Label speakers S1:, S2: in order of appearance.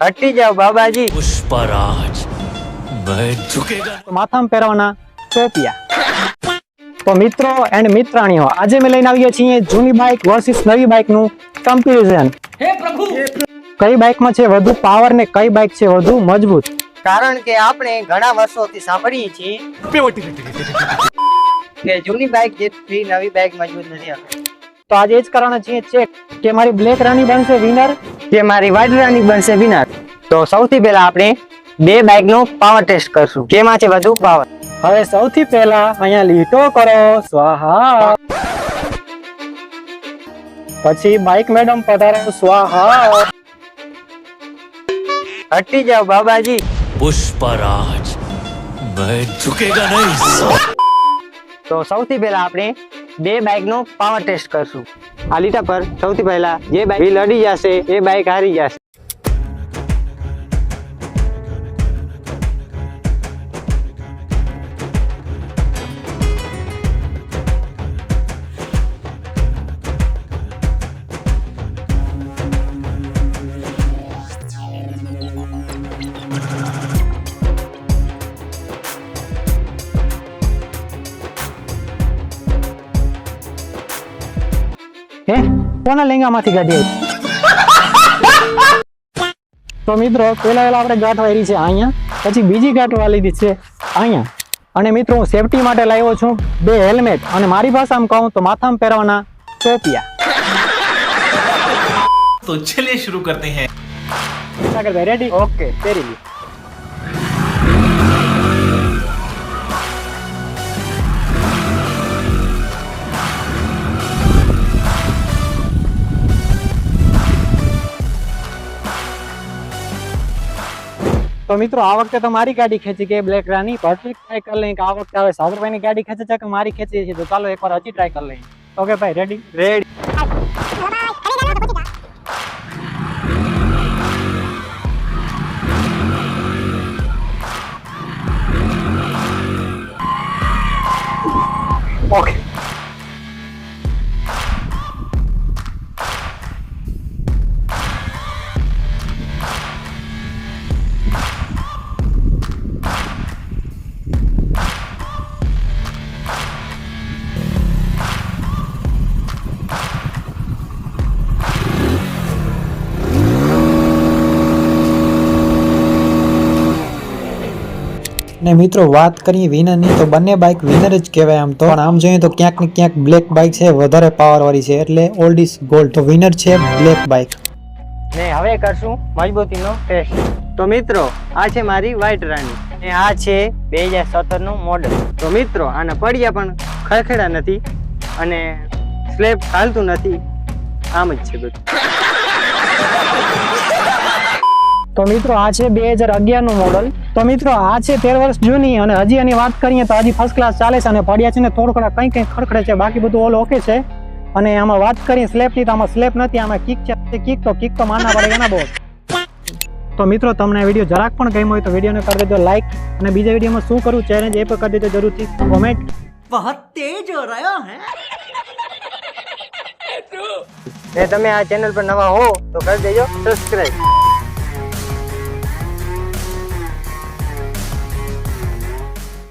S1: હટી જાઓ બાબાજી।
S2: पुष्पराज मैं झुकेगा।
S3: તો માથામાં પહેરવાના ટોપિયા। તો મિત્રો એન્ડ મિત્રાણીઓ, આજે મેં લઈને આવ્યા છીએ જૂની બાઇક વર્સિસ નવી બાઇક નું કમ્પેરિઝન। હે પ્રભુ, કઈ બાઇકમાં છે વધુ પાવર ને કઈ બાઇક છે વધુ મજબૂત?
S1: કારણ કે આપણે ઘણા વર્ષોથી સાંભળીએ છીએ કે જૂની બાઇક જેટલી નવી બાઇક મજબૂત નથી આપતી।
S3: તો આજે જ કરવાના છીએ ચેક કે મારી બ્લેક રાની બનશે વિનર
S1: કે મારી વ્હાઇટ રાની બનશે વિનર। તો સૌથી પહેલા આપણે બે બાઇક નો પાવર ટેસ્ટ કરશું, કેમાં છે વધુ પાવર।
S3: હવે સૌથી પહેલા અહીંયા લીટો કરો, સ્વાહા। પછી બાઇક મેડમ પધારો, સ્વાહા।
S1: હટી જાઓ બાબાજી।
S2: पुष्पराज मैं झुकेगा नहीं।
S1: તો સૌથી પહેલા આપણે બે બાઇક નો પાવર ટેસ્ટ કરશું। આ લીટા પર સૌથી પહેલા જે બાઇક લડી જશે એ બાઇક હારી જશે।
S3: હે કોના લેંગામાંથી કાઢી આવી? તો મિત્રો પેલા આપણે ગાંઠ વાળી છે અહીંયા, પછી બીજી ગાંઠ વાળી લીધી છે અહીંયા। અને મિત્રો હું સેફટી માટે લાવ્યો છું બે હેલ્મેટ, અને મારી ભાષામાં કહું તો માથામાં પહેરવાના ટોપિયા।
S2: तो चलिए शुरू करते हैं।
S3: સાગરભાઈ રેડી?
S1: ઓકે,
S3: પહેરી લી। તો મિત્રો આ વખતે તો મારી ગાડી ખેંચી કે બ્લેક રાની, પછી ટ્રાય કરી લઈએ કે આ વખતે હવે સાગરભાઈની ગાડી ખેંચે છે કે મારી ખેંચી છે। તો ચાલો એકવાર હજી ટ્રાય કરી લઈએ। ઓકે ભાઈ, રેડી?
S1: રેડી।
S3: ઓકે, ને મિત્રો વાત કરીએ વિનરની, તો બંને બાઇક વિનર જ કહેવાય આમ તો, પણ આમ જોઈએ તો ક્યાંક ને ક્યાંક બ્લેક બાઇક છે વધારે પાવર વાળી છે, એટલે ઓલ્ડ ઇઝ ગોલ્ડ। તો વિનર છે બ્લેક બાઇક।
S1: ને હવે કરશું મજબૂતીનો ટેસ્ટ। તો મિત્રો આ છે મારી વ્હાઇટ રાની, અને આ છે 2017 નું મોડેલ। તો મિત્રો આના પડિયા પણ ખરખેડા નથી અને સ્લેબ હાલતું નથી, આમ જ છે બધું।
S3: તો મિત્રો આ છે 2011 નું મોડલ। તો મિત્રો આ છે 13 વર્ષ જૂની, અને હજી એની વાત કરીએ તો હજી ફર્સ્ટ ક્લાસ ચાલે છે, અને પડ્યા છે ને થોડા કંઈ ખડખડે છે, બાકી બધું ઓલ ઓકે છે। અને આમાં વાત કરીએ સ્લેપની, તો આમાં સ્લેપ નથી, આમાં કિક છે। કિક તો માનવા પડે ના બહુ। તો મિત્રો તમને વિડીયો જરાક પણ ગમ્યો હોય તો વિડીયોને કરી દેજો લાઈક, અને બીજા વિડીયોમાં શું કરું ચેલેન્જ એ પણ કરી દેજો જરૂરથી કોમેન્ટ।
S2: बहुत तेज हो रहा है।
S1: ને તમે આ ચેનલ પર નવા હો તો કરી દેજો સબસ્ક્રાઇબ।